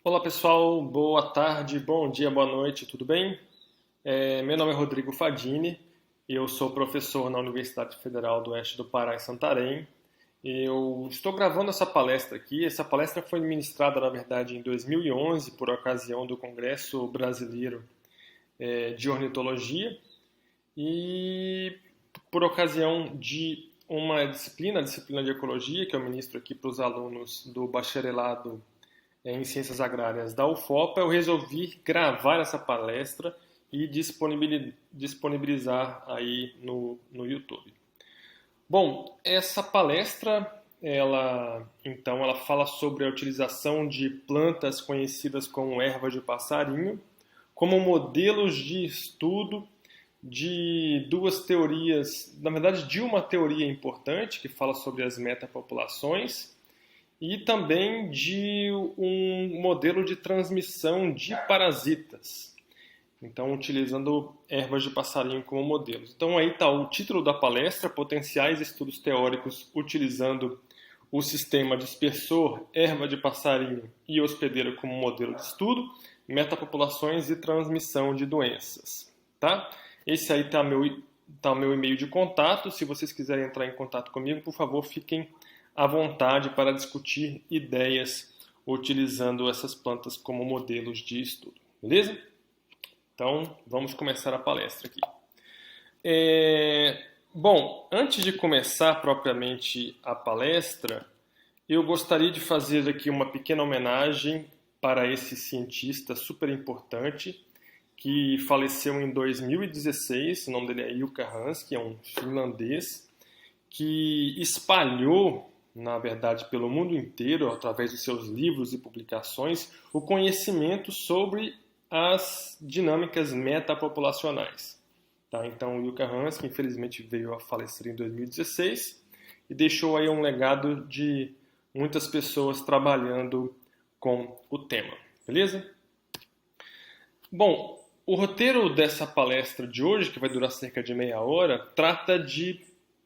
Olá pessoal, boa tarde, bom dia, boa noite, tudo bem? Meu nome é Rodrigo Fadini, eu sou professor na Universidade Federal do Oeste do Pará, em Santarém. Eu estou gravando essa palestra aqui. Essa palestra foi ministrada, na verdade, em 2011, por ocasião do Congresso Brasileiro de Ornitologia e por ocasião de uma disciplina, a disciplina de Ecologia, que eu ministro aqui para os alunos do bacharelado em Ciências Agrárias da UFOPA, eu resolvi gravar essa palestra e disponibilizar aí no YouTube. Bom, essa palestra, ela fala sobre a utilização de plantas conhecidas como ervas de passarinho como modelos de estudo de duas teorias, na verdade de uma teoria importante que fala sobre as metapopulações e também de um modelo de transmissão de parasitas. Então, utilizando ervas de passarinho como modelos. Então, aí está o título da palestra: Potenciais estudos teóricos utilizando o sistema dispersor, erva de passarinho e hospedeiro como modelo de estudo, metapopulações e transmissão de doenças. Tá? Esse aí está o meu e-mail de contato. Se vocês quiserem entrar em contato comigo, por favor, fiquem à vontade para discutir ideias utilizando essas plantas como modelos de estudo. Beleza? Então, vamos começar a palestra aqui. Bom, antes de começar propriamente a palestra, eu gostaria de fazer aqui uma pequena homenagem para esse cientista super importante que faleceu em 2016. O nome dele é Ilkka Hanski, é um finlandês que espalhou, na verdade, pelo mundo inteiro, através de seus livros e publicações, o conhecimento sobre as dinâmicas metapopulacionais. Tá? Então, o Ilkka Hanski, infelizmente, veio a falecer em 2016 e deixou aí um legado de muitas pessoas trabalhando com o tema. Beleza? Bom, o roteiro dessa palestra de hoje, que vai durar cerca de meia hora, trata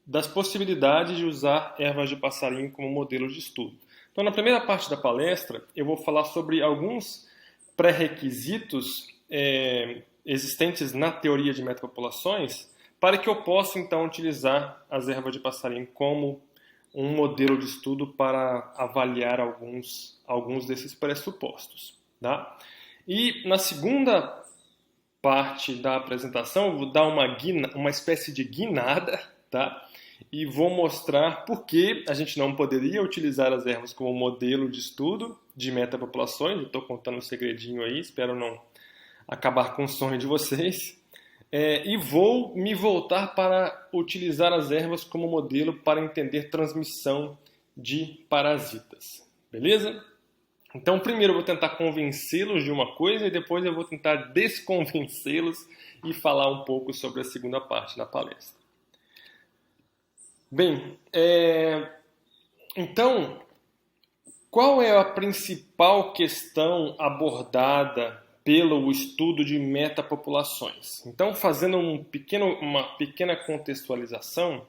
das possibilidades de usar ervas de passarinho como modelo de estudo. Então, na primeira parte da palestra, eu vou falar sobre alguns pré-requisitos existentes na teoria de metapopulações para que eu possa, então, utilizar as ervas de passarinho como um modelo de estudo para avaliar alguns desses pressupostos. Tá? E na segunda parte da apresentação, eu vou dar uma espécie de guinada, tá? E vou mostrar por que a gente não poderia utilizar as ervas como modelo de estudo de metapopulações. Estou contando um segredinho aí, espero não acabar com o sonho de vocês. E vou me voltar para utilizar as ervas como modelo para entender transmissão de parasitas. Beleza? Então, primeiro eu vou tentar convencê-los de uma coisa e depois eu vou tentar desconvencê-los e falar um pouco sobre a segunda parte da palestra. Bem, então, qual é a principal questão abordada pelo estudo de metapopulações? Então, fazendo uma pequena contextualização,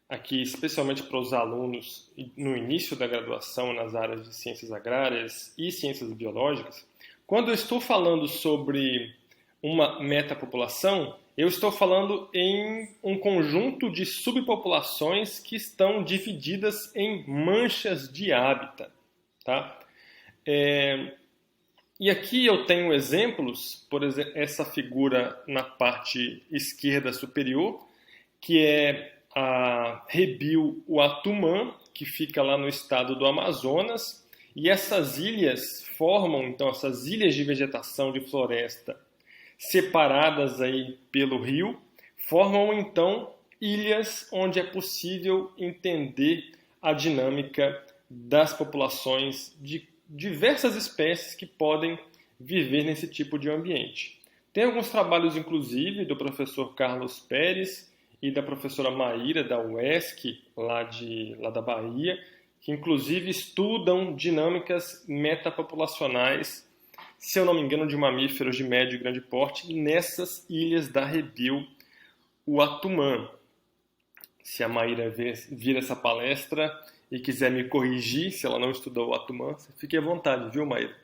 aqui especialmente para os alunos no início da graduação nas áreas de ciências agrárias e ciências biológicas, quando eu estou falando sobre uma metapopulação, eu estou falando em um conjunto de subpopulações que estão divididas em manchas de hábitat. Tá? E aqui eu tenho exemplos, por exemplo, essa figura na parte esquerda superior, que é a Rebiu Uatumã, que fica lá no estado do Amazonas, e essas ilhas formam, então, essas ilhas de vegetação de floresta separadas aí pelo rio, formam, então, ilhas onde é possível entender a dinâmica das populações de diversas espécies que podem viver nesse tipo de ambiente. Tem alguns trabalhos, inclusive, do professor Carlos Pérez e da professora Maíra, da UESC, lá da Bahia, que inclusive estudam dinâmicas metapopulacionais, se eu não me engano, de mamíferos de médio e grande porte, nessas ilhas da Rebiu Uatumã. Se a Maíra vir essa palestra e quiser me corrigir, se ela não estudou o Uatumã, fique à vontade, viu, Maíra?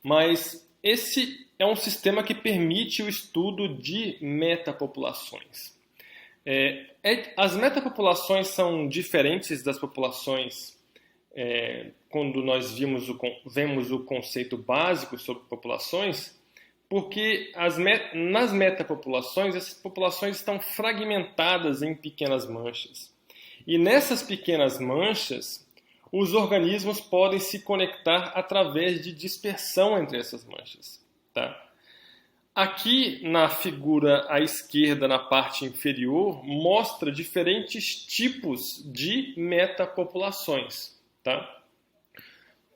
Mas esse é um sistema que permite o estudo de metapopulações. As metapopulações são diferentes das populações quando nós vemos o conceito básico sobre populações, porque nas metapopulações, essas populações estão fragmentadas em pequenas manchas. E nessas pequenas manchas, os organismos podem se conectar através de dispersão entre essas manchas. Tá? Aqui na figura à esquerda, na parte inferior, mostra diferentes tipos de metapopulações. Tá?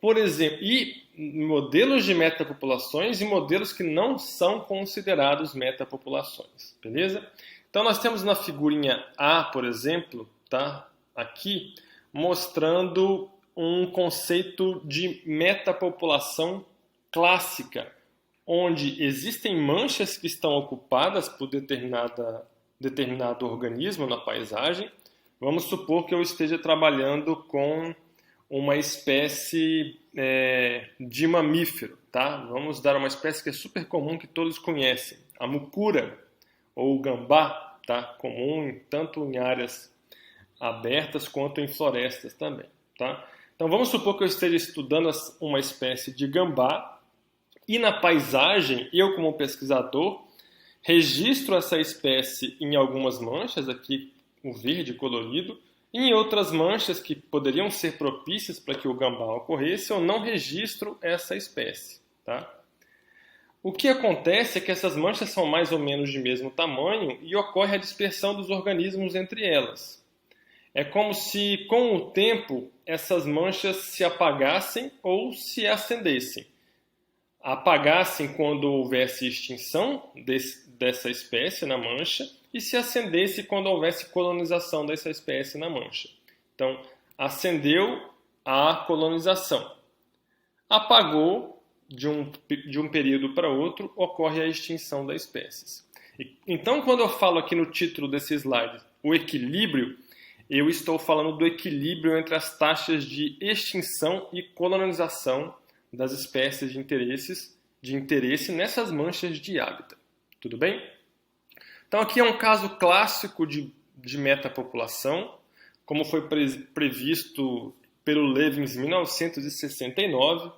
Por exemplo, e modelos de metapopulações e modelos que não são considerados metapopulações, beleza? Então nós temos na figurinha A, por exemplo, tá? Aqui, mostrando um conceito de metapopulação clássica, onde existem manchas que estão ocupadas por determinado organismo na paisagem. Vamos supor que eu esteja trabalhando com uma espécie de mamífero, tá? Vamos dar uma espécie que é super comum, que todos conhecem, a mucura ou o gambá, tá? Comum tanto em áreas abertas quanto em florestas também, tá? Então vamos supor que eu esteja estudando uma espécie de gambá e na paisagem, eu como pesquisador, registro essa espécie em algumas manchas, aqui o verde colorido, e em outras manchas que poderiam ser propícias para que o gambá ocorresse, eu não registro essa espécie, tá? O que acontece é que essas manchas são mais ou menos de mesmo tamanho e ocorre a dispersão dos organismos entre elas. É como se, com o tempo, essas manchas se apagassem ou se acendessem. Apagassem quando houvesse extinção dessa espécie na mancha e se acendesse quando houvesse colonização dessa espécie na mancha. Então, acendeu a colonização. Apagou de um período para outro, ocorre a extinção das espécies. Então, quando eu falo aqui no título desse slide, o equilíbrio, eu estou falando do equilíbrio entre as taxas de extinção e colonização das espécies de interesse nessas manchas de hábitat. Tudo bem? Então aqui é um caso clássico de metapopulação, como foi previsto pelo Levins em 1969.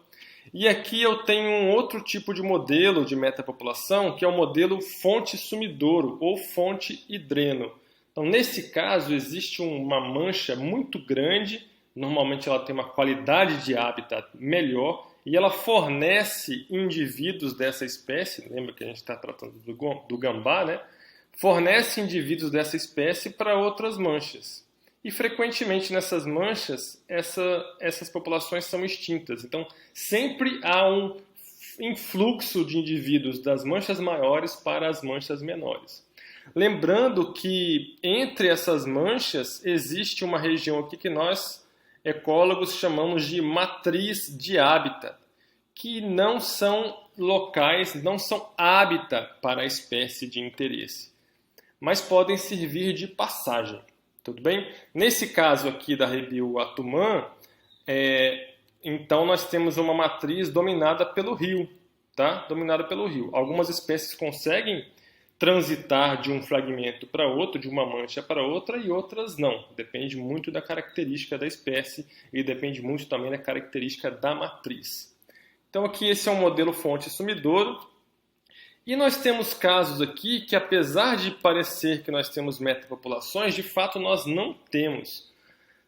E aqui eu tenho um outro tipo de modelo de metapopulação, que é o modelo fonte-sumidouro ou fonte-hidreno. Então, nesse caso, existe uma mancha muito grande, normalmente ela tem uma qualidade de hábitat melhor, e ela fornece indivíduos dessa espécie, lembra que a gente está tratando do gambá, né? Fornece indivíduos dessa espécie para outras manchas. E frequentemente nessas manchas, essas populações são extintas. Então, sempre há um influxo de indivíduos das manchas maiores para as manchas menores. Lembrando que entre essas manchas existe uma região aqui que nós, ecólogos, chamamos de matriz de hábitat, que não são locais, não são hábitat para a espécie de interesse, mas podem servir de passagem. Tudo bem? Nesse caso aqui da Rebiu Atumã, então nós temos uma matriz dominada pelo rio, tá? Dominada pelo rio. Algumas espécies conseguem transitar de um fragmento para outro, de uma mancha para outra, e outras não. Depende muito da característica da espécie e depende muito também da característica da matriz. Então aqui esse é um modelo fonte-sumidouro. E nós temos casos aqui que, apesar de parecer que nós temos metapopulações, de fato nós não temos.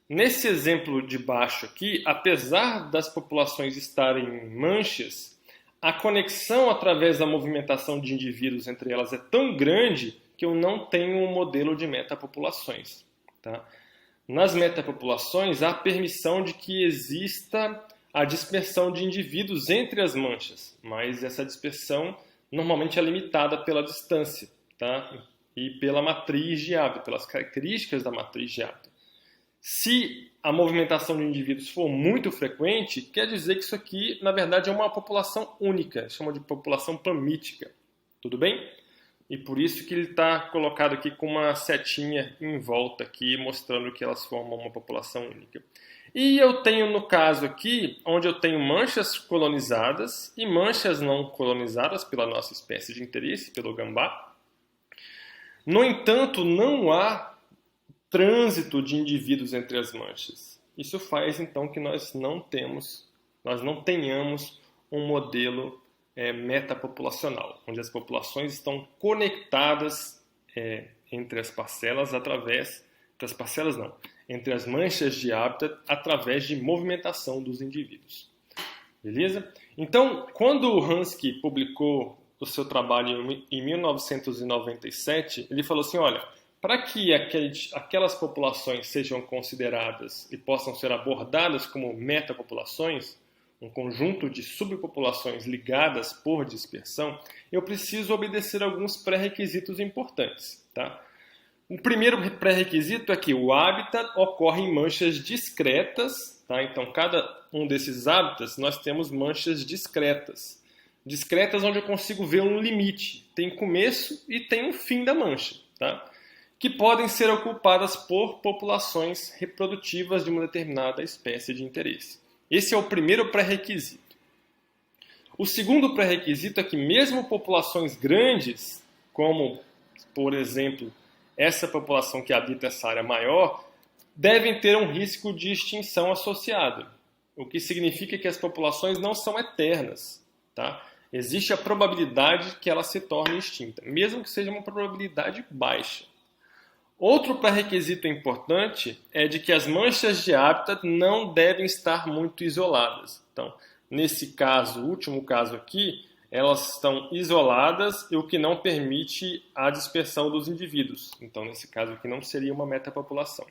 Nesse exemplo de baixo aqui, apesar das populações estarem em manchas, a conexão através da movimentação de indivíduos entre elas é tão grande que eu não tenho um modelo de metapopulações. Tá? Nas metapopulações, há permissão de que exista a dispersão de indivíduos entre as manchas, mas essa dispersão normalmente é limitada pela distância, tá? E pela matriz de hábitat, pelas características da matriz de hábitat. Se a movimentação de indivíduos for muito frequente, quer dizer que isso aqui, na verdade, é uma população única, chama de população pamítica. Tudo bem? E por isso que ele está colocado aqui com uma setinha em volta aqui, mostrando que elas formam uma população única. E eu tenho, no caso aqui, onde eu tenho manchas colonizadas e manchas não colonizadas pela nossa espécie de interesse, pelo gambá. No entanto, não há trânsito de indivíduos entre as manchas. Isso faz, então, que nós não tenhamos um modelo metapopulacional, onde as populações estão conectadas entre as parcelas entre as manchas de hábitat através de movimentação dos indivíduos. Beleza? Então, quando o Hansky publicou o seu trabalho em 1997, ele falou assim, olha, para que aquelas populações sejam consideradas e possam ser abordadas como metapopulações, um conjunto de subpopulações ligadas por dispersão, eu preciso obedecer alguns pré-requisitos importantes. Tá? O primeiro pré-requisito é que o hábitat ocorre em manchas discretas. Tá? Então, cada um desses hábitats, nós temos manchas discretas. Discretas onde eu consigo ver um limite. Tem começo e tem um fim da mancha. Tá? Que podem ser ocupadas por populações reprodutivas de uma determinada espécie de interesse. Esse é o primeiro pré-requisito. O segundo pré-requisito é que mesmo populações grandes, como, por exemplo, essa população que habita essa área maior, devem ter um risco de extinção associado, o que significa que as populações não são eternas. Tá? Existe a probabilidade que ela se torne extinta, mesmo que seja uma probabilidade baixa. Outro pré-requisito importante é de que as manchas de hábitat não devem estar muito isoladas. Então, nesse caso, o último caso aqui, elas estão isoladas, o que não permite a dispersão dos indivíduos. Então, nesse caso aqui, não seria uma metapopulação.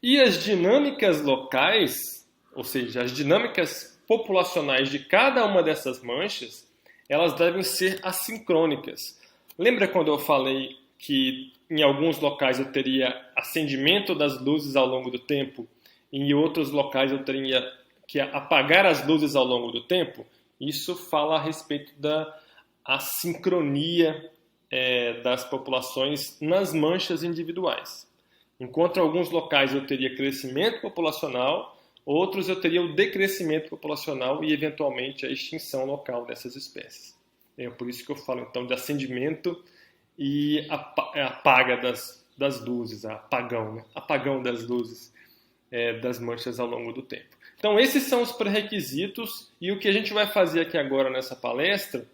E as dinâmicas locais, ou seja, as dinâmicas populacionais de cada uma dessas manchas, elas devem ser assincrônicas. Lembra quando eu falei que em alguns locais eu teria acendimento das luzes ao longo do tempo e em outros locais eu teria que apagar as luzes ao longo do tempo? Isso fala a respeito da assincronia das populações nas manchas individuais. Enquanto em alguns locais eu teria crescimento populacional, outros eu teria o decrescimento populacional e eventualmente a extinção local dessas espécies. É por isso que eu falo então de acendimento e apaga das luzes, apagão, né? Apagão das luzes das manchas ao longo do tempo. Então esses são os pré-requisitos e o que a gente vai fazer aqui agora nessa palestra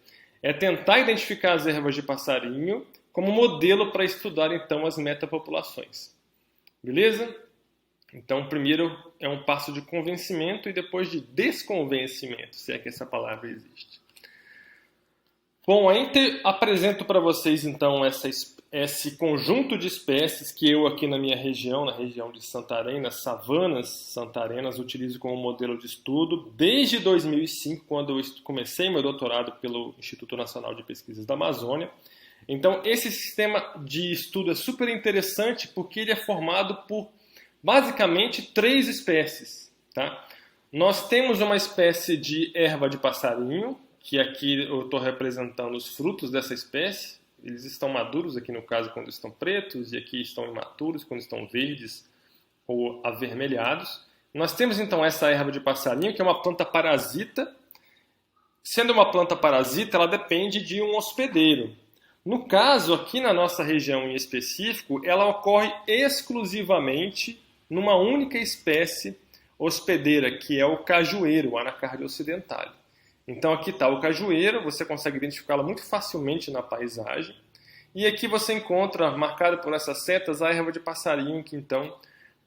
é tentar identificar as ervas de passarinho como modelo para estudar então as metapopulações. Beleza? Então primeiro é um passo de convencimento e depois de desconvencimento, se é que essa palavra existe. Bom, apresento para vocês então esse conjunto de espécies que eu aqui na minha região, na região de Santarém, nas savanas santarenas, utilizo como modelo de estudo desde 2005, quando eu comecei meu doutorado pelo Instituto Nacional de Pesquisas da Amazônia. Então esse sistema de estudo é super interessante porque ele é formado por basicamente 3 espécies. Tá? Nós temos uma espécie de erva de passarinho, que aqui eu estou representando os frutos dessa espécie. Eles estão maduros aqui no caso quando estão pretos e aqui estão imaturos quando estão verdes ou avermelhados. Nós temos então essa erva de passarinho, que é uma planta parasita. Sendo uma planta parasita, ela depende de um hospedeiro. No caso, aqui na nossa região em específico, ela ocorre exclusivamente numa única espécie hospedeira, que é o cajueiro, o Anacardium occidentalis. Então aqui está o cajueiro, você consegue identificá-lo muito facilmente na paisagem. E aqui você encontra, marcado por essas setas, a erva de passarinho que então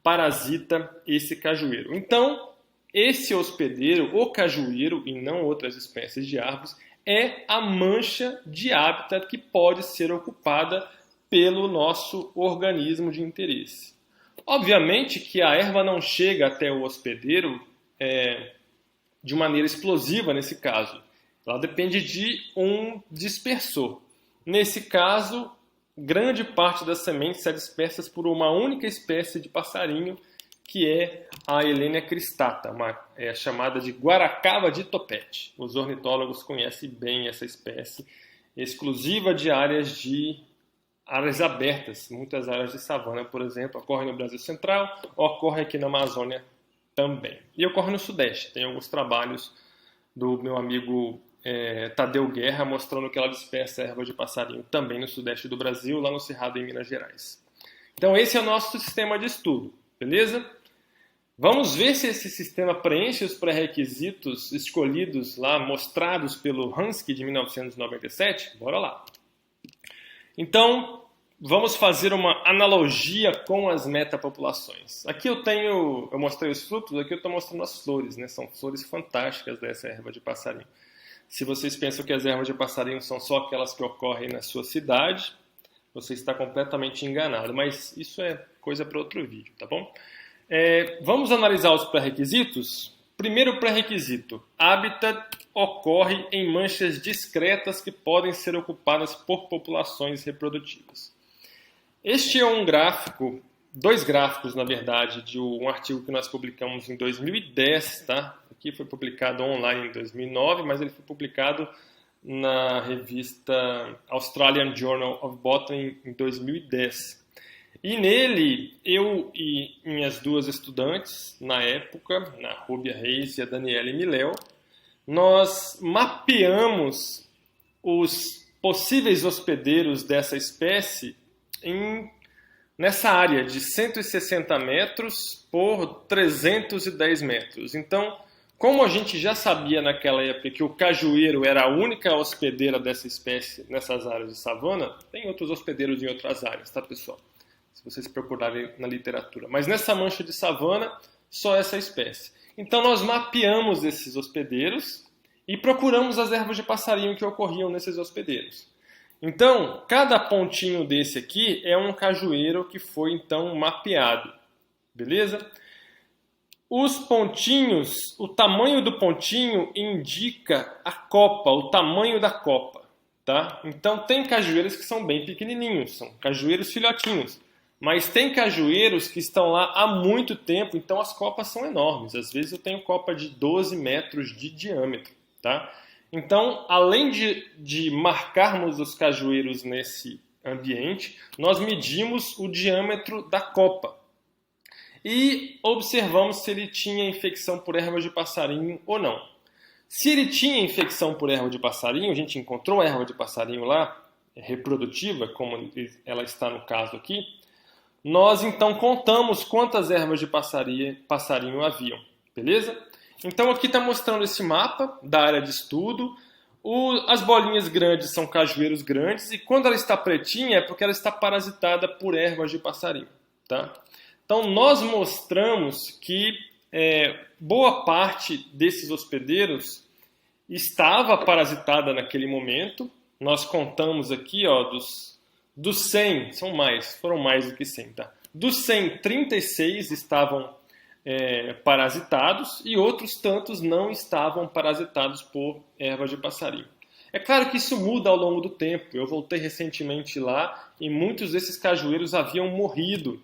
parasita esse cajueiro. Então, esse hospedeiro, o cajueiro, e não outras espécies de árvores, é a mancha de hábitat que pode ser ocupada pelo nosso organismo de interesse. Obviamente que a erva não chega até o hospedeiro de maneira explosiva nesse caso. Ela depende de um dispersor. Nesse caso, grande parte das sementes são dispersas por uma única espécie de passarinho, que é a Helenia cristata, chamada de guaracava de topete. Os ornitólogos conhecem bem essa espécie, exclusiva de áreas abertas, muitas áreas de savana, por exemplo, ocorre no Brasil Central, ocorre aqui na Amazônia também. E ocorre no Sudeste. Tem alguns trabalhos do meu amigo Tadeu Guerra mostrando que ela dispersa erva de passarinho também no Sudeste do Brasil, lá no Cerrado, em Minas Gerais. Então esse é o nosso sistema de estudo, beleza? Vamos ver se esse sistema preenche os pré-requisitos escolhidos lá, mostrados pelo Hansky de 1997? Bora lá. Então, vamos fazer uma analogia com as metapopulações. Aqui eu mostrei os frutos, aqui eu estou mostrando as flores, né? São flores fantásticas dessa erva de passarinho. Se vocês pensam que as ervas de passarinho são só aquelas que ocorrem na sua cidade, você está completamente enganado, mas isso é coisa para outro vídeo, tá bom? Vamos analisar os pré-requisitos? Primeiro pré-requisito: hábitat ocorre em manchas discretas que podem ser ocupadas por populações reprodutivas. Este é um gráfico, dois gráficos na verdade, de um artigo que nós publicamos em 2010, tá? Aqui foi publicado online em 2009, mas ele foi publicado na revista Australian Journal of Botany em 2010. E nele, eu e minhas duas estudantes, na época, a Rúbia Reis e a Daniele Miléo, nós mapeamos os possíveis hospedeiros dessa espécie nessa área de 160 metros por 310 metros. Então, como a gente já sabia naquela época que o cajueiro era a única hospedeira dessa espécie nessas áreas de savana, tem outros hospedeiros em outras áreas, tá, pessoal? Se vocês procurarem na literatura. Mas nessa mancha de savana, só essa espécie. Então nós mapeamos esses hospedeiros e procuramos as ervas de passarinho que ocorriam nesses hospedeiros. Então, cada pontinho desse aqui é um cajueiro que foi então mapeado. Beleza? Os pontinhos, o tamanho do pontinho indica a copa, o tamanho da copa. Tá? Então tem cajueiros que são bem pequenininhos, são cajueiros filhotinhos. Mas tem cajueiros que estão lá há muito tempo, então as copas são enormes. Às vezes eu tenho copa de 12 metros de diâmetro. Tá? Então, além de marcarmos os cajueiros nesse ambiente, nós medimos o diâmetro da copa. E observamos se ele tinha infecção por erva de passarinho ou não. Se ele tinha infecção por erva de passarinho, a gente encontrou a erva de passarinho lá, reprodutiva, como ela está no caso aqui, nós então contamos quantas ervas de passarinho haviam, beleza? Então aqui está mostrando esse mapa da área de estudo. As bolinhas grandes são cajueiros grandes e quando ela está pretinha é porque ela está parasitada por ervas de passarinho, tá? Então nós mostramos que boa parte desses hospedeiros estava parasitada naquele momento. Nós contamos aqui, ó, dos 100, foram mais do que 100, tá? Dos 100, 36 estavam parasitados e outros tantos não estavam parasitados por erva de passarinho. É claro que isso muda ao longo do tempo. Eu voltei recentemente lá e muitos desses cajueiros haviam morrido.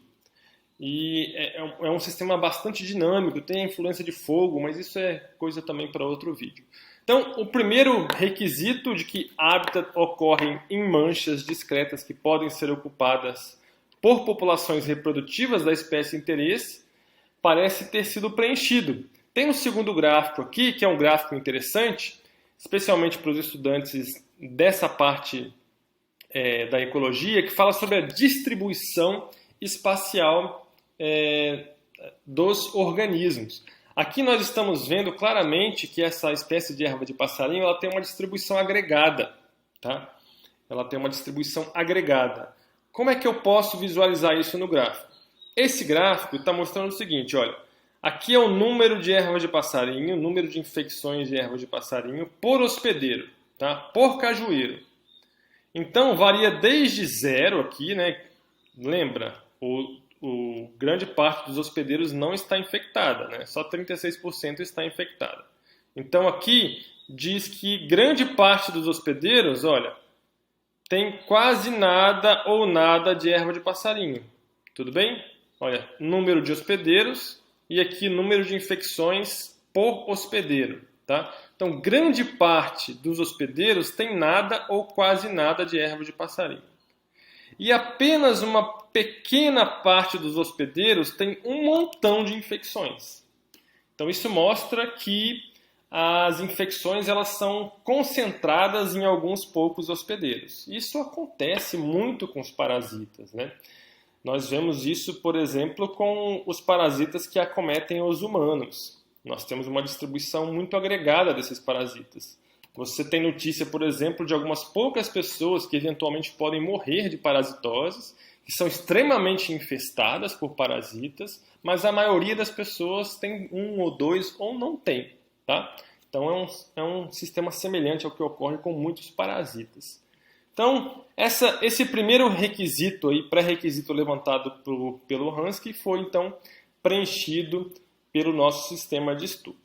E é um sistema bastante dinâmico, tem a influência de fogo, mas isso é coisa também para outro vídeo. Então, o primeiro requisito de que hábitat ocorrem em manchas discretas que podem ser ocupadas por populações reprodutivas da espécie interesse parece ter sido preenchido. Tem um segundo gráfico aqui, que é um gráfico interessante, especialmente para os estudantes dessa parte da ecologia, que fala sobre a distribuição espacial dos organismos. Aqui nós estamos vendo claramente que essa espécie de erva de passarinho ela tem uma distribuição agregada. Tá? Ela tem uma distribuição agregada. Como é que eu posso visualizar isso no gráfico? Esse gráfico está mostrando o seguinte, olha, aqui é o número de ervas de passarinho, número de infecções de ervas de passarinho por hospedeiro, tá? Por cajueiro. Então varia desde 0 aqui, né? Lembra, grande parte dos hospedeiros não está infectada, né? Só 36% está infectada. Então aqui diz que grande parte dos hospedeiros, olha, tem quase nada ou nada de erva de passarinho. Tudo bem? Olha, número de hospedeiros e aqui número de infecções por hospedeiro, tá? Então, grande parte dos hospedeiros tem nada ou quase nada de erva de passarinho. E apenas uma pequena parte dos hospedeiros tem um montão de infecções. Então isso mostra que as infecções elas são concentradas em alguns poucos hospedeiros. Isso acontece muito com os parasitas, né? Nós vemos isso, por exemplo, com os parasitas que acometem os humanos. Nós temos uma distribuição muito agregada desses parasitas. Você tem notícia, por exemplo, de algumas poucas pessoas que eventualmente podem morrer de parasitoses, que são extremamente infestadas por parasitas, mas a maioria das pessoas tem um ou dois ou não tem, tá? Então é um sistema semelhante ao que ocorre com muitos parasitas. Então, esse primeiro requisito, pré-requisito levantado pelo Hansky, foi então preenchido pelo nosso sistema de estudo.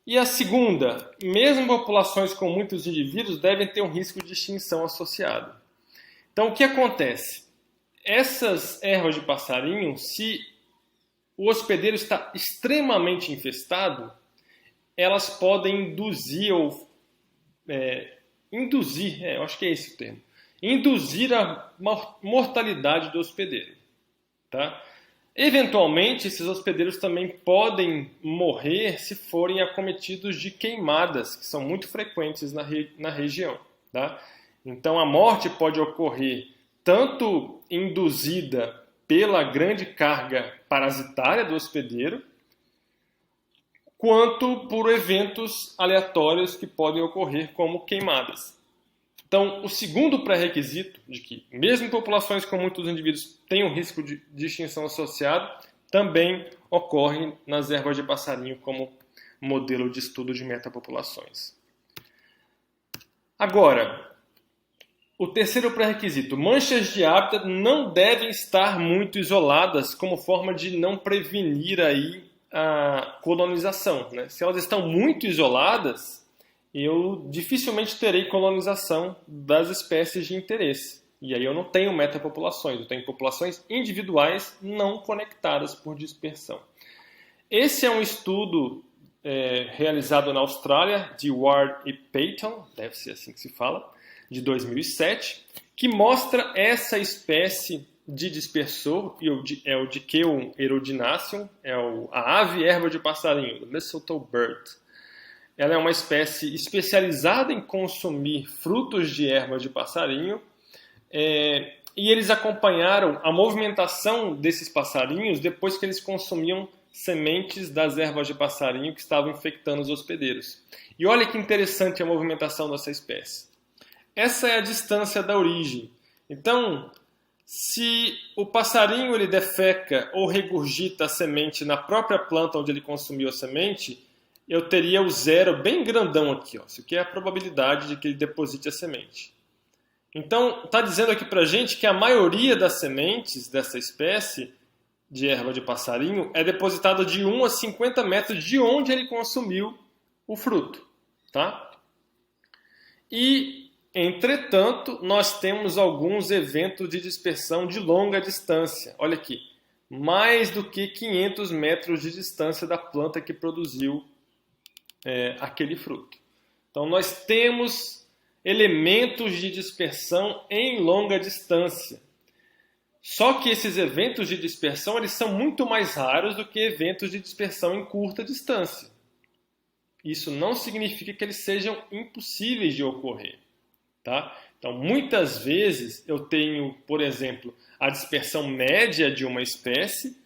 E a segunda, mesmo populações com muitos indivíduos devem ter um risco de extinção associado. Então, o que acontece? Essas ervas de passarinho, se o hospedeiro está extremamente infestado, elas podem induzir, eu acho que é esse o termo, induzir a mortalidade do hospedeiro. Tá? Eventualmente, esses hospedeiros também podem morrer se forem acometidos de queimadas, que são muito frequentes na região. Tá? Então, a morte pode ocorrer tanto induzida pela grande carga parasitária do hospedeiro, quanto por eventos aleatórios que podem ocorrer, como queimadas. Então, o segundo pré-requisito de que, mesmo em populações com muitos indivíduos tenham risco de extinção associado, também ocorre nas ervas de passarinho como modelo de estudo de metapopulações. Agora, o terceiro pré-requisito, manchas de hábitat não devem estar muito isoladas como forma de não prevenir aí a colonização. Né? Se elas estão muito isoladas, eu dificilmente terei colonização das espécies de interesse. E aí eu não tenho metapopulações, eu tenho populações individuais não conectadas por dispersão. Esse é um estudo realizado na Austrália, de Ward e Payton, deve ser assim que se fala, de 2007, que mostra essa espécie de dispersor, é o Dickeum aerodinaceum, a ave erva de passarinho, the mistletoe bird. Ela é uma espécie especializada em consumir frutos de erva de passarinho, e eles acompanharam a movimentação desses passarinhos depois que eles consumiam sementes das ervas de passarinho que estavam infectando os hospedeiros. E olha que interessante a movimentação dessa espécie. Essa é a distância da origem. Então, se o passarinho ele defeca ou regurgita a semente na própria planta onde ele consumiu a semente, eu teria o zero bem grandão aqui. Ó. Isso aqui é a probabilidade de que ele deposite a semente. Então, está dizendo aqui para a gente que a maioria das sementes dessa espécie de erva de passarinho é depositada de 1 a 50 metros de onde ele consumiu o fruto. Tá? E, entretanto, nós temos alguns eventos de dispersão de longa distância. Olha aqui, mais do que 500 metros de distância da planta que produziu aquele fruto. Então, nós temos elementos de dispersão em longa distância. Só que esses eventos de dispersão eles são muito mais raros do que eventos de dispersão em curta distância. Isso não significa que eles sejam impossíveis de ocorrer. Tá? Então, muitas vezes eu tenho, por exemplo, a dispersão média de uma espécie,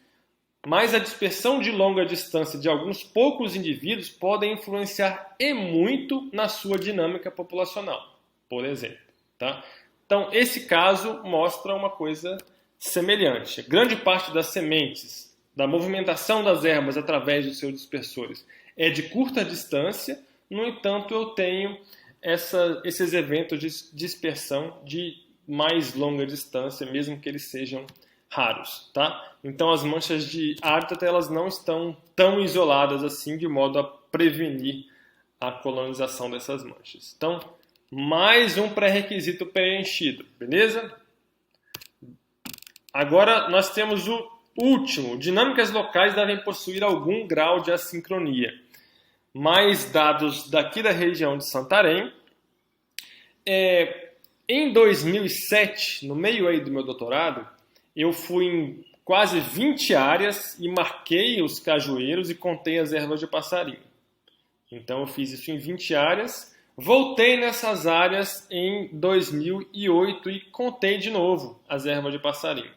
mas a dispersão de longa distância de alguns poucos indivíduos podem influenciar e muito na sua dinâmica populacional, por exemplo. Tá? Então, esse caso mostra uma coisa semelhante. Grande parte das sementes, da movimentação das ervas através dos seus dispersores, é de curta distância, no entanto, eu tenho esses eventos de dispersão de mais longa distância, mesmo que eles sejam raros, tá? Então as manchas de hábitat elas não estão tão isoladas assim de modo a prevenir a colonização dessas manchas. Então, mais um pré-requisito preenchido, beleza? Agora nós temos o último. Dinâmicas locais devem possuir algum grau de assincronia. Mais dados daqui da região de Santarém. Em 2007, no meio aí do meu doutorado, eu fui quase 20 áreas e marquei os cajueiros e contei as ervas de passarinho. Então eu fiz isso em 20 áreas, voltei nessas áreas em 2008 e contei de novo as ervas de passarinho.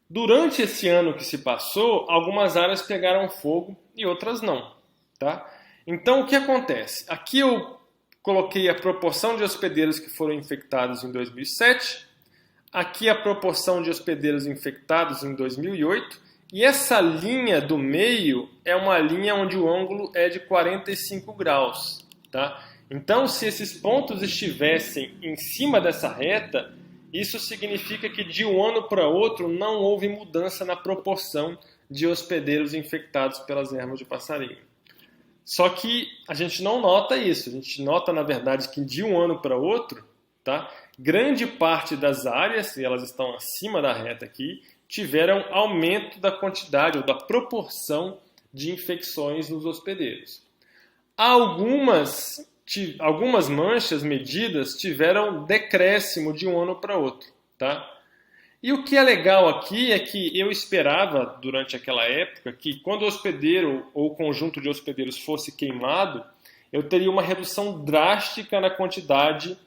Durante esse ano que se passou, algumas áreas pegaram fogo e outras não, tá? Então o que acontece? Aqui eu coloquei a proporção de hospedeiros que foram infectados em 2007, aqui a proporção de hospedeiros infectados em 2008, e essa linha do meio é uma linha onde o ângulo é de 45 graus, tá? Então, se esses pontos estivessem em cima dessa reta, isso significa que de um ano para outro não houve mudança na proporção de hospedeiros infectados pelas ervas de passarinho. Só que a gente não nota isso, a gente nota, na verdade, que de um ano para outro, tá? Grande parte das áreas, e elas estão acima da reta aqui, tiveram aumento da quantidade ou da proporção de infecções nos hospedeiros. Algumas manchas medidas tiveram decréscimo de um ano para outro, tá? E o que é legal aqui é que eu esperava, durante aquela época, que quando o hospedeiro ou o conjunto de hospedeiros fosse queimado, eu teria uma redução drástica na quantidade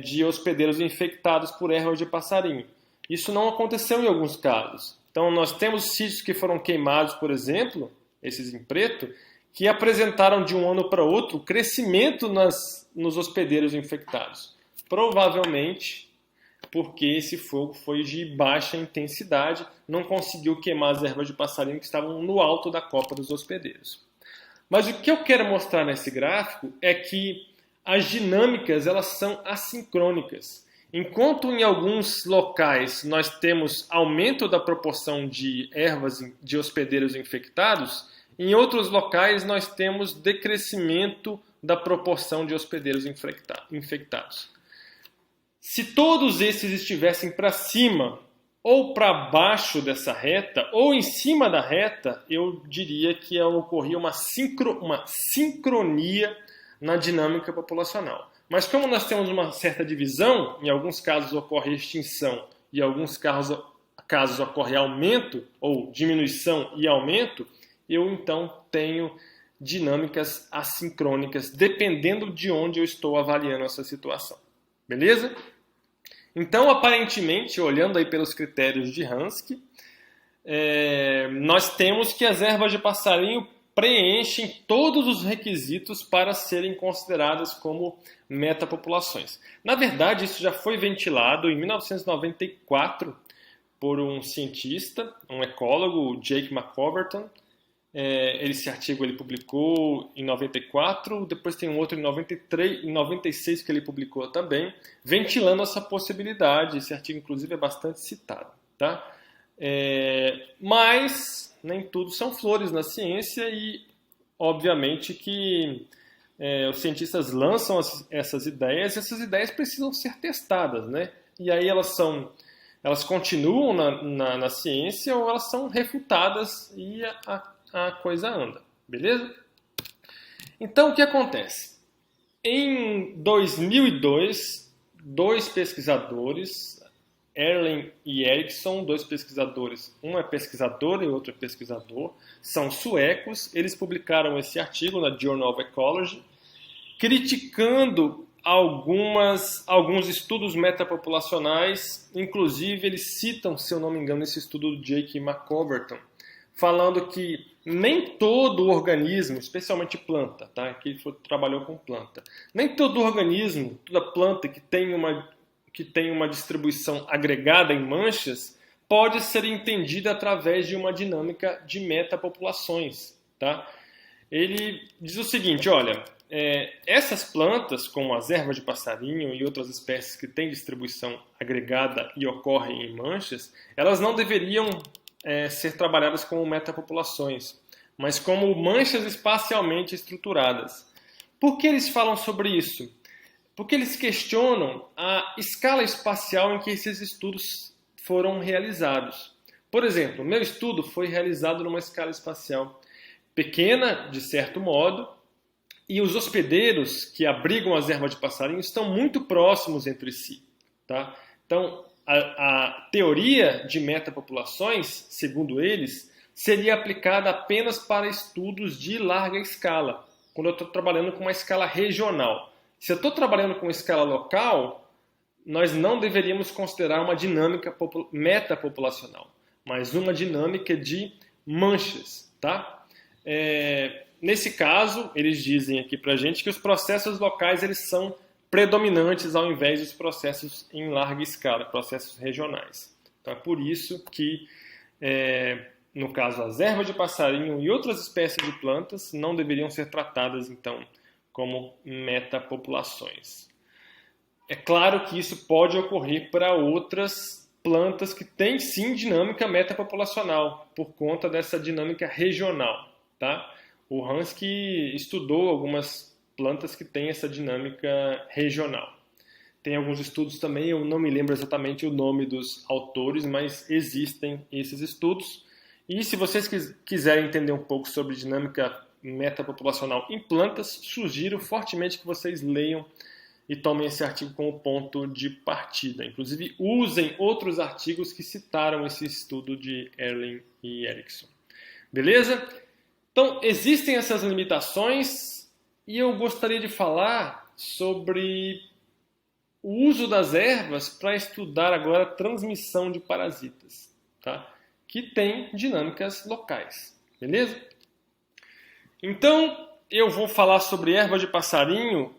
de hospedeiros infectados por ervas de passarinho. Isso não aconteceu em alguns casos. Então, nós temos sítios que foram queimados, por exemplo, esses em preto, que apresentaram de um ano para outro crescimento nos hospedeiros infectados. Provavelmente porque esse fogo foi de baixa intensidade, não conseguiu queimar as ervas de passarinho que estavam no alto da copa dos hospedeiros. Mas o que eu quero mostrar nesse gráfico é que as dinâmicas elas são assincrônicas. Enquanto em alguns locais nós temos aumento da proporção de ervas de hospedeiros infectados, em outros locais nós temos decrescimento da proporção de hospedeiros infectados. Se todos esses estivessem para cima ou para baixo dessa reta, ou em cima da reta, eu diria que ocorria uma sincronia na dinâmica populacional. Mas como nós temos uma certa divisão, em alguns casos ocorre extinção e em alguns casos ocorre aumento ou diminuição e aumento, eu então tenho dinâmicas assincrônicas dependendo de onde eu estou avaliando essa situação. Beleza? Então, aparentemente, olhando aí pelos critérios de Hansky, nós temos que as ervas de passarinho preenchem todos os requisitos para serem consideradas como metapopulações. Na verdade, isso já foi ventilado em 1994 por um cientista, um ecólogo, Jake McCoverton. Esse artigo ele publicou em 94, depois tem um outro em 93, em 96 que ele publicou também, ventilando essa possibilidade. Esse artigo, inclusive, é bastante citado, tá? Mas nem tudo são flores na ciência e, obviamente, que os cientistas lançam essas ideias e essas ideias precisam ser testadas, né? E aí elas continuam na ciência ou elas são refutadas e a coisa anda, beleza? Então, o que acontece? Em 2002, dois pesquisadores, Erlen e Eriksson, dois pesquisadores, um é pesquisador e outro é pesquisador, são suecos, eles publicaram esse artigo na Journal of Ecology, criticando alguns estudos metapopulacionais, inclusive eles citam, se eu não me engano, esse estudo do Jake McCoverton, falando que nem todo organismo, especialmente planta, tá? Aqui ele trabalhou com planta, nem todo organismo, toda planta que tem uma distribuição agregada em manchas, pode ser entendida através de uma dinâmica de metapopulações, tá? Ele diz o seguinte, olha, essas plantas, como as ervas de passarinho e outras espécies que têm distribuição agregada e ocorrem em manchas, elas não deveriam ser trabalhadas como metapopulações, mas como manchas espacialmente estruturadas. Por que eles falam sobre isso? Porque eles questionam a escala espacial em que esses estudos foram realizados. Por exemplo, o meu estudo foi realizado numa escala espacial pequena, de certo modo, e os hospedeiros que abrigam as ervas de passarinho estão muito próximos entre si, tá? Então, a teoria de metapopulações, segundo eles, seria aplicada apenas para estudos de larga escala, quando eu estou trabalhando com uma escala regional. Se eu estou trabalhando com escala local, nós não deveríamos considerar uma dinâmica metapopulacional, mas uma dinâmica de manchas, tá? Nesse caso, eles dizem aqui para a gente que os processos locais eles são predominantes ao invés dos processos em larga escala, processos regionais. Então é por isso que, no caso, as ervas de passarinho e outras espécies de plantas não deveriam ser tratadas, então, como metapopulações. É claro que isso pode ocorrer para outras plantas que têm, sim, dinâmica metapopulacional, por conta dessa dinâmica regional, tá? O Hansky estudou algumas plantas que têm essa dinâmica regional. Tem alguns estudos também, eu não me lembro exatamente o nome dos autores, mas existem esses estudos. E se vocês quiserem entender um pouco sobre dinâmica metapopulacional em plantas, sugiro fortemente que vocês leiam e tomem esse artigo como ponto de partida. Inclusive, usem outros artigos que citaram esse estudo de Erling e Erickson. Beleza? Então, existem essas limitações e eu gostaria de falar sobre o uso das ervas para estudar agora a transmissão de parasitas, tá? Que tem dinâmicas locais. Beleza? Então, eu vou falar sobre erva de passarinho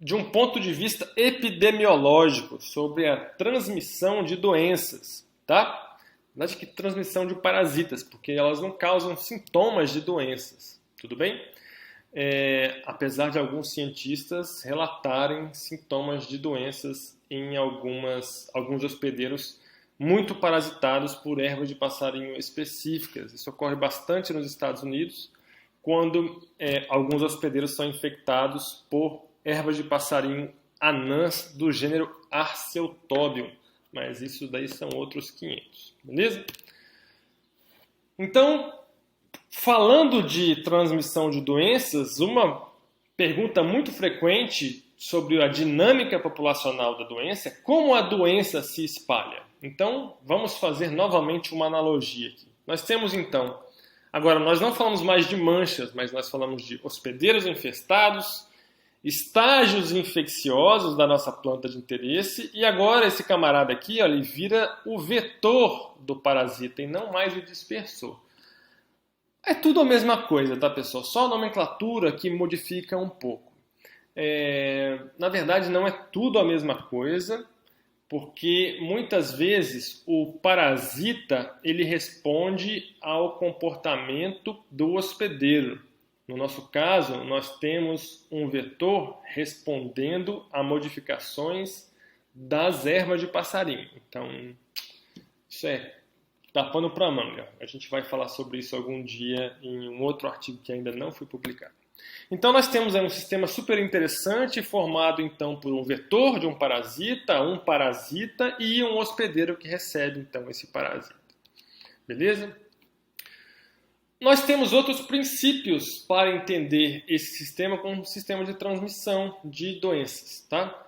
de um ponto de vista epidemiológico, sobre a transmissão de doenças, tá? Na verdade, que transmissão de parasitas, porque elas não causam sintomas de doenças, tudo bem? Apesar de alguns cientistas relatarem sintomas de doenças em alguns hospedeiros muito parasitados por ervas de passarinho específicas. Isso ocorre bastante nos Estados Unidos, quando alguns hospedeiros são infectados por ervas de passarinho anãs do gênero Arceuthobium, mas isso daí são outros 500, beleza? Então, falando de transmissão de doenças, uma pergunta muito frequente sobre a dinâmica populacional da doença é como a doença se espalha. Então, vamos fazer novamente uma analogia aqui. Nós temos então, agora nós não falamos mais de manchas, mas nós falamos de hospedeiros infestados, estágios infecciosos da nossa planta de interesse, e agora esse camarada aqui, ó, ele vira o vetor do parasita e não mais o dispersor. É tudo a mesma coisa, tá, pessoal? Só a nomenclatura que modifica um pouco. Na verdade, não é tudo a mesma coisa, porque muitas vezes o parasita ele responde ao comportamento do hospedeiro. No nosso caso, nós temos um vetor respondendo a modificações das ervas de passarinho. Então, isso é dá pano para manga. A gente vai falar sobre isso algum dia em um outro artigo que ainda não foi publicado. Então, nós temos aí um sistema super interessante formado então por um vetor de um parasita e um hospedeiro que recebe então esse parasita. Beleza? Nós temos outros princípios para entender esse sistema como um sistema de transmissão de doenças, tá?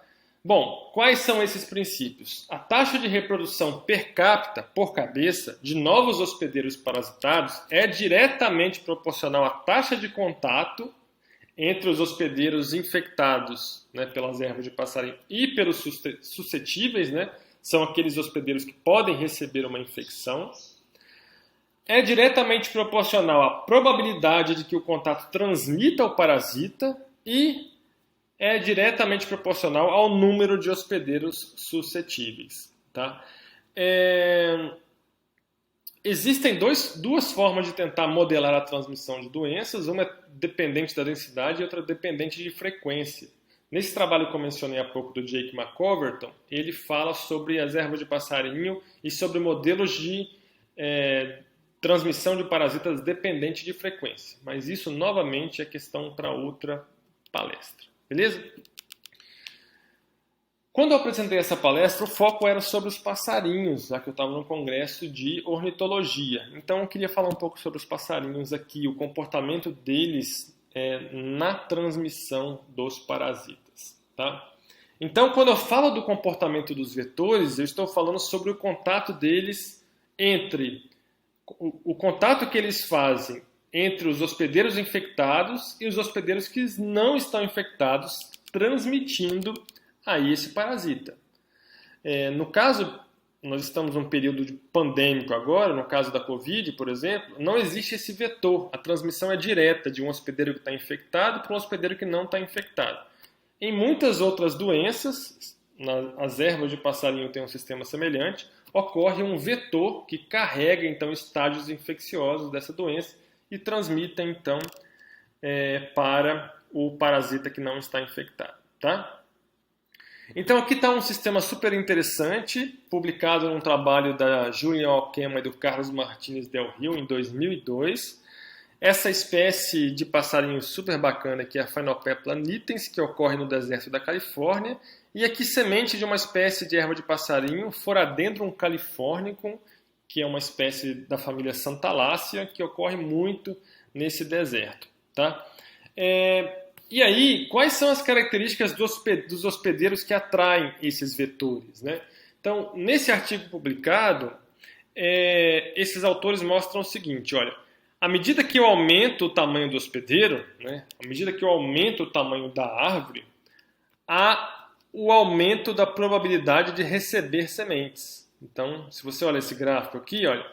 Bom, quais são esses princípios? A taxa de reprodução per capita, por cabeça, de novos hospedeiros parasitados é diretamente proporcional à taxa de contato entre os hospedeiros infectados, né, pelas ervas de passarinho e pelos suscetíveis, né, são aqueles hospedeiros que podem receber uma infecção. É diretamente proporcional à probabilidade de que o contato transmita o parasita e é diretamente proporcional ao número de hospedeiros suscetíveis. Tá? Existem duas formas de tentar modelar a transmissão de doenças, uma é dependente da densidade e outra dependente de frequência. Nesse trabalho que eu mencionei há pouco do Jake McCoverton, ele fala sobre as ervas de passarinho e sobre modelos de transmissão de parasitas dependente de frequência. Mas isso, novamente, é questão para outra palestra. Beleza? Quando eu apresentei essa palestra, o foco era sobre os passarinhos, já que eu estava no congresso de ornitologia. Então, eu queria falar um pouco sobre os passarinhos aqui, o comportamento deles na transmissão dos parasitas. Tá? Então, quando eu falo do comportamento dos vetores, eu estou falando sobre o contato deles entre o contato que eles fazem entre os hospedeiros infectados e os hospedeiros que não estão infectados, transmitindo aí esse parasita. No caso, nós estamos num período pandêmico agora, no caso da Covid, por exemplo, não existe esse vetor. A transmissão é direta de um hospedeiro que está infectado para um hospedeiro que não está infectado. Em muitas outras doenças, as ervas de passarinho têm um sistema semelhante, ocorre um vetor que carrega, então, estágios infecciosos dessa doença e transmite, então, para o parasita que não está infectado, tá? Então, aqui está um sistema super interessante, publicado num trabalho da Julian Alquema e do Carlos Martínez Del Rio, em 2002. Essa espécie de passarinho super bacana, que é a Phainopepla nitens, que ocorre no deserto da Califórnia, e aqui semente de uma espécie de erva de passarinho, Phoradendron californicum, que é uma espécie da família Santalácea, que ocorre muito nesse deserto, tá? E aí, quais são as características dos hospedeiros que atraem esses vetores, né? Então, nesse artigo publicado, esses autores mostram o seguinte, olha, à medida que eu aumento o tamanho do hospedeiro, né, à medida que eu aumento o tamanho da árvore, há o aumento da probabilidade de receber sementes. Então, se você olha esse gráfico aqui, olha,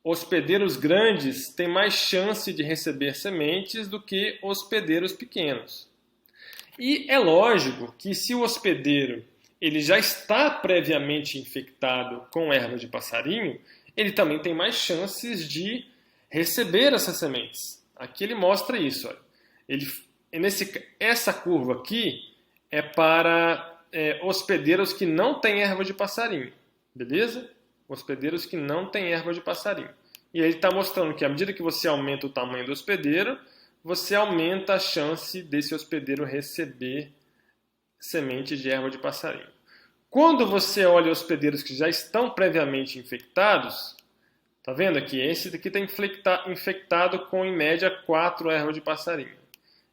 hospedeiros grandes têm mais chance de receber sementes do que hospedeiros pequenos. E é lógico que se o hospedeiro ele já está previamente infectado com erva de passarinho, ele também tem mais chances de receber essas sementes. Aqui ele mostra isso. Olha. Essa curva aqui é para hospedeiros que não têm erva de passarinho. Beleza? Hospedeiros que não têm erva de passarinho. E aí ele está mostrando que à medida que você aumenta o tamanho do hospedeiro, você aumenta a chance desse hospedeiro receber sementes de erva de passarinho. Quando você olha hospedeiros que já estão previamente infectados, tá vendo aqui? Esse daqui está infectado com, em média, 4 ervas de passarinho.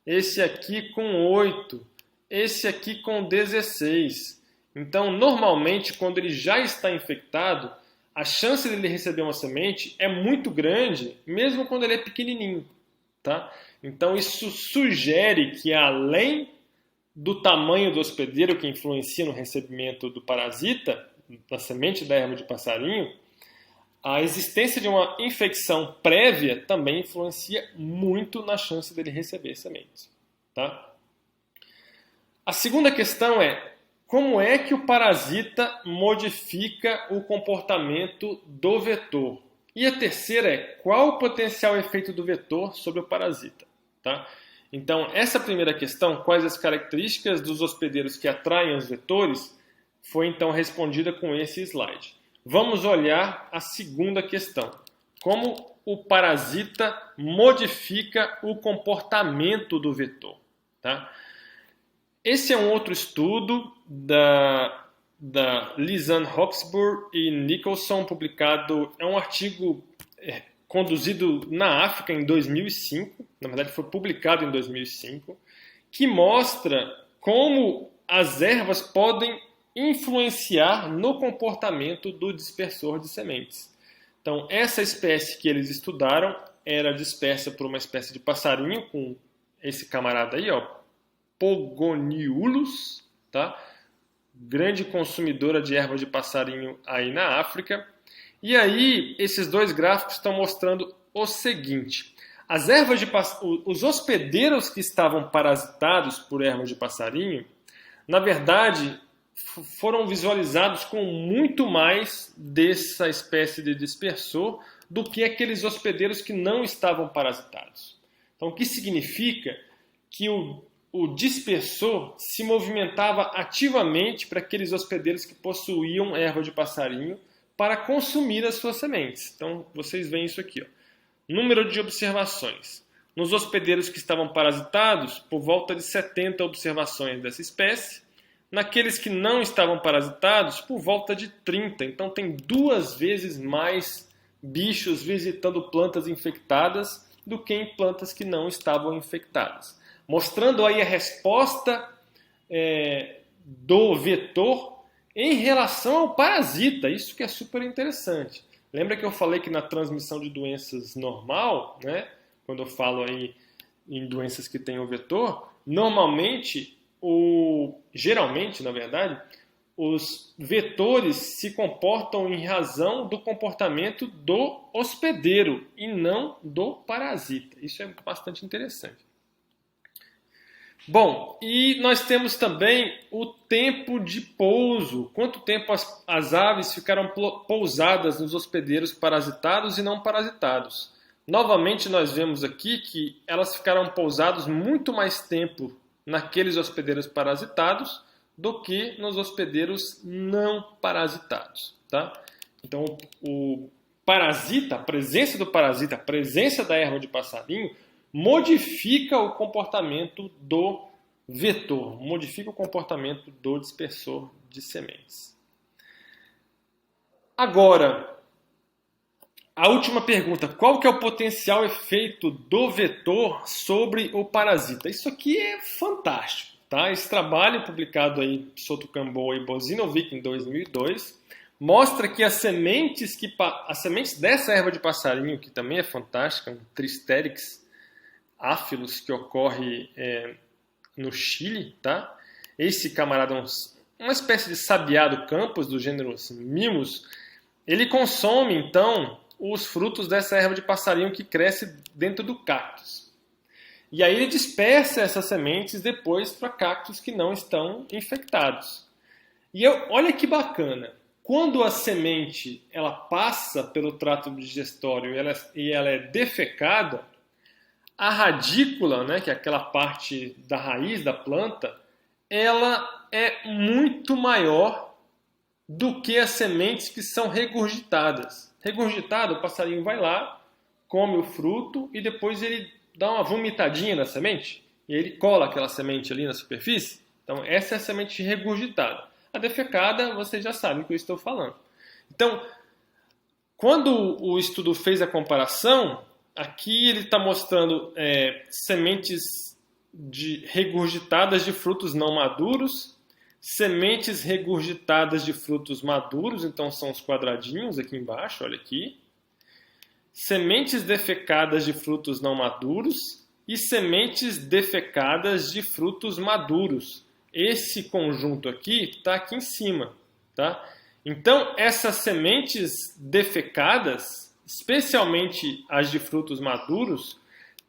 Esse aqui com 8. Esse aqui com 16. Então, normalmente, quando ele já está infectado, a chance dele receber uma semente é muito grande, mesmo quando ele é pequenininho, tá? Então, isso sugere que, além do tamanho do hospedeiro que influencia no recebimento do parasita, da semente da erva de passarinho, a existência de uma infecção prévia também influencia muito na chance dele receber sementes, tá? A segunda questão é: como é que o parasita modifica o comportamento do vetor? E a terceira é: qual o potencial efeito do vetor sobre o parasita? Tá? Então, essa primeira questão, quais as características dos hospedeiros que atraem os vetores, foi então respondida com esse slide. Vamos olhar a segunda questão: como o parasita modifica o comportamento do vetor? Tá? Esse é um outro estudo da Lisanne Hawksburg e Nicholson, publicado, é um artigo conduzido na África em 2005, na verdade foi publicado em 2005, que mostra como as ervas podem influenciar no comportamento do dispersor de sementes. Então, essa espécie que eles estudaram era dispersa por uma espécie de passarinho, com esse camarada aí, ó, Pogoniolus, tá? Grande consumidora de erva de passarinho aí na África. E aí, esses dois gráficos estão mostrando o seguinte: os hospedeiros que estavam parasitados por erva de passarinho, na verdade, foram visualizados com muito mais dessa espécie de dispersor do que aqueles hospedeiros que não estavam parasitados. Então, o que significa que o dispersor se movimentava ativamente para aqueles hospedeiros que possuíam erva de passarinho para consumir as suas sementes. Então, vocês veem isso aqui, ó. Número de observações. Nos hospedeiros que estavam parasitados, por volta de 70 observações dessa espécie. Naqueles que não estavam parasitados, por volta de 30. Então, tem 2 vezes mais bichos visitando plantas infectadas do que em plantas que não estavam infectadas. Mostrando aí a resposta do vetor em relação ao parasita. Isso que é super interessante. Lembra que eu falei que na transmissão de doenças normal, né, quando eu falo aí em doenças que têm o vetor, normalmente, geralmente, na verdade, os vetores se comportam em razão do comportamento do hospedeiro e não do parasita. Isso é bastante interessante. Bom, e nós temos também o tempo de pouso. Quanto tempo as aves ficaram pousadas nos hospedeiros parasitados e não parasitados. Novamente, nós vemos aqui que elas ficaram pousadas muito mais tempo naqueles hospedeiros parasitados do que nos hospedeiros não parasitados. Tá? Então, o parasita, a presença do parasita, a presença da erva de passarinho, modifica o comportamento do vetor, modifica o comportamento do dispersor de sementes. Agora, a última pergunta, qual que é o potencial efeito do vetor sobre o parasita? Isso aqui é fantástico, tá? Esse trabalho publicado aí em Soto-Camboa e Bozinovic em 2002 mostra que as sementes dessa erva de passarinho, que também é fantástica, um Tristerix áfilos, que ocorre no Chile, tá? Esse camarada é uma espécie de sabiá do campus, do gênero Mimus. Ele consome, então, os frutos dessa erva de passarinho que cresce dentro do cactus. E aí ele dispersa essas sementes depois para cactos que não estão infectados. E olha que bacana. Quando a semente ela passa pelo trato digestório e ela é defecada, a radícula, né, que é aquela parte da raiz da planta, ela é muito maior do que as sementes que são regurgitadas. Regurgitado, o passarinho vai lá, come o fruto e depois ele dá uma vomitadinha na semente e ele cola aquela semente ali na superfície. Então, essa é a semente regurgitada. A defecada, vocês já sabem o que eu estou falando. Então, quando o estudo fez a comparação, aqui ele está mostrando sementes regurgitadas de frutos não maduros, sementes regurgitadas de frutos maduros, então são os quadradinhos aqui embaixo, olha aqui. Sementes defecadas de frutos não maduros e sementes defecadas de frutos maduros. Esse conjunto aqui está aqui em cima, tá? Então, essas sementes defecadas, especialmente as de frutos maduros,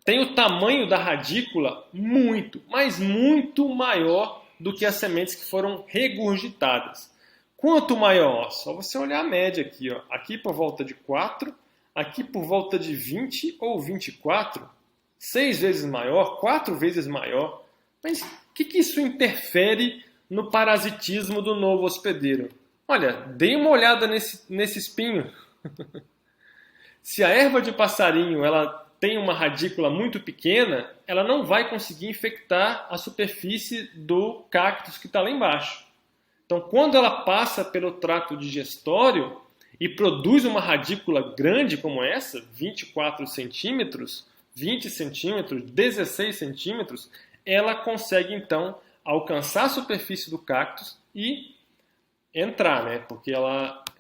têm o tamanho da radícula muito, mas muito maior do que as sementes que foram regurgitadas. Quanto maior? Só você olhar a média aqui, ó. Aqui por volta de 4, aqui por volta de 20 ou 24, 6 vezes maior, 4 vezes maior. Mas o que isso interfere no parasitismo do novo hospedeiro? Olha, dê uma olhada nesse espinho. Se a erva de passarinho ela tem uma radícula muito pequena, ela não vai conseguir infectar a superfície do cactus que está lá embaixo. Então, quando ela passa pelo trato digestório e produz uma radícula grande como essa, 24 centímetros, 20 centímetros, 16 centímetros, ela consegue, então, alcançar a superfície do cactus e entrar, né? Porque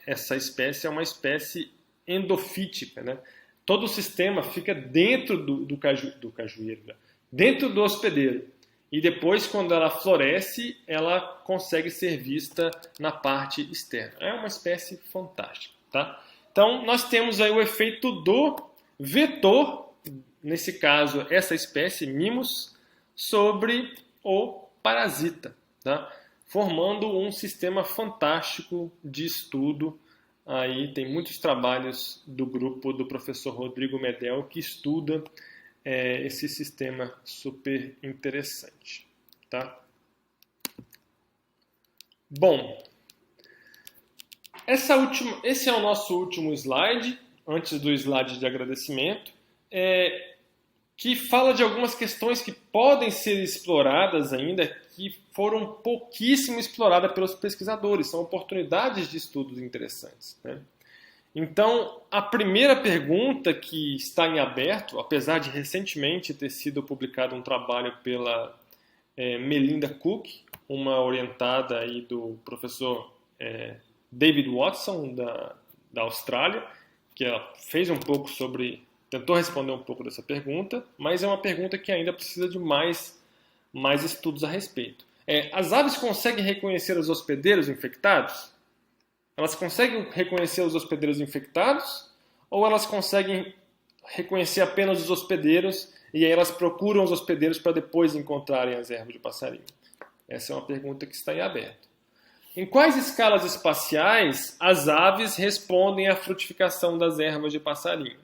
essa espécie é uma espécie endofítica, né? Todo o sistema fica dentro do cajueiro, né? Dentro do hospedeiro. E depois, quando ela floresce, ela consegue ser vista na parte externa. É uma espécie fantástica, tá? Então, nós temos aí o efeito do vetor, nesse caso, essa espécie, Mimus, sobre o parasita, tá? Formando um sistema fantástico de estudo. Aí tem muitos trabalhos do grupo do professor Rodrigo Medel que estuda esse sistema super interessante, tá? Bom, esse é o nosso último slide, antes do slide de agradecimento, que fala de algumas questões que podem ser exploradas ainda, que foram pouquíssimo exploradas pelos pesquisadores. São oportunidades de estudos interessantes, né? Então, a primeira pergunta que está em aberto, apesar de recentemente ter sido publicado um trabalho pela Melinda Cook, uma orientada aí do professor David Watson, da Austrália, que ela fez um pouco tentou responder um pouco dessa pergunta, mas é uma pergunta que ainda precisa de mais estudos a respeito. As aves conseguem reconhecer os hospedeiros infectados? Elas conseguem reconhecer os hospedeiros infectados? Ou elas conseguem reconhecer apenas os hospedeiros e aí elas procuram os hospedeiros para depois encontrarem as ervas de passarinho? Essa é uma pergunta que está em aberto. Em quais escalas espaciais as aves respondem à frutificação das ervas de passarinho?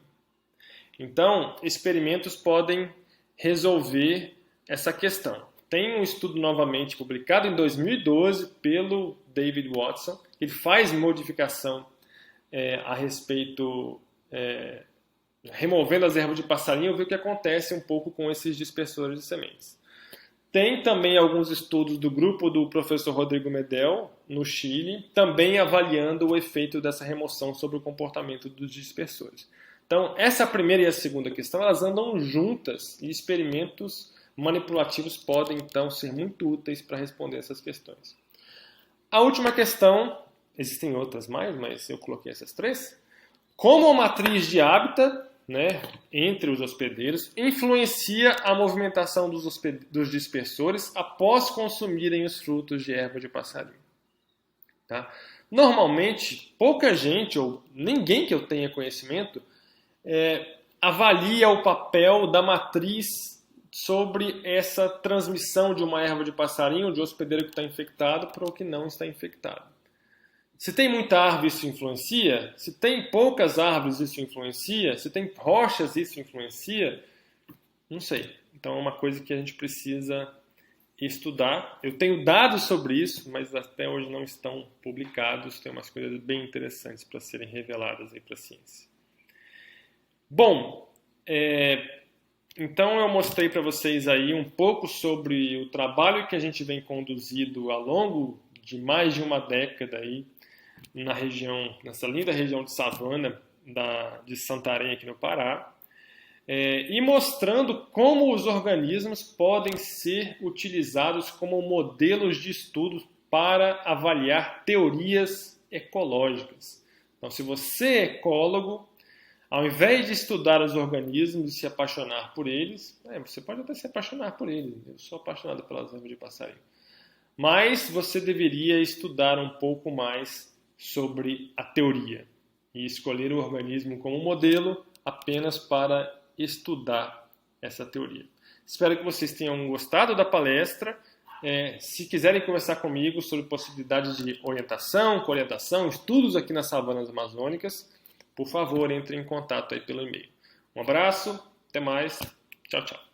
Então, experimentos podem resolver essa questão. Tem um estudo novamente publicado em 2012 pelo David Watson. Ele faz modificação a respeito, removendo as ervas de passarinho, ver o que acontece um pouco com esses dispersores de sementes. Tem também alguns estudos do grupo do professor Rodrigo Medel, no Chile, também avaliando o efeito dessa remoção sobre o comportamento dos dispersores. Então, essa primeira e a segunda questão, elas andam juntas e experimentos manipulativos podem, então, ser muito úteis para responder essas questões. A última questão, existem outras mais, mas eu coloquei essas 3. Como a matriz de hábitat, entre os hospedeiros, influencia a movimentação dos dispersores após consumirem os frutos de erva de passarinho? Tá? Normalmente, pouca gente, ou ninguém que eu tenha conhecimento, avalia o papel da matriz sobre essa transmissão de uma erva de passarinho, de um hospedeiro que está infectado para o que não está infectado. Se tem muita árvore, isso influencia? Se tem poucas árvores, isso influencia? Se tem rochas, isso influencia? Não sei. Então é uma coisa que a gente precisa estudar. Eu tenho dados sobre isso, mas até hoje não estão publicados. Tem umas coisas bem interessantes para serem reveladas aí para a ciência. Bom, então eu mostrei para vocês aí um pouco sobre o trabalho que a gente vem conduzido ao longo de mais de uma década aí nessa linda região de savana de Santarém aqui no Pará, e mostrando como os organismos podem ser utilizados como modelos de estudo para avaliar teorias ecológicas. Então, se você é ecólogo, ao invés de estudar os organismos e se apaixonar por eles, você pode até se apaixonar por eles. Eu sou apaixonado pelas ervas de passarinho. Mas você deveria estudar um pouco mais sobre a teoria e escolher o organismo como modelo apenas para estudar essa teoria. Espero que vocês tenham gostado da palestra. Se quiserem conversar comigo sobre possibilidades de orientação, coorientação, estudos aqui nas savanas amazônicas, por favor, entre em contato aí pelo e-mail. Um abraço, até mais, tchau, tchau.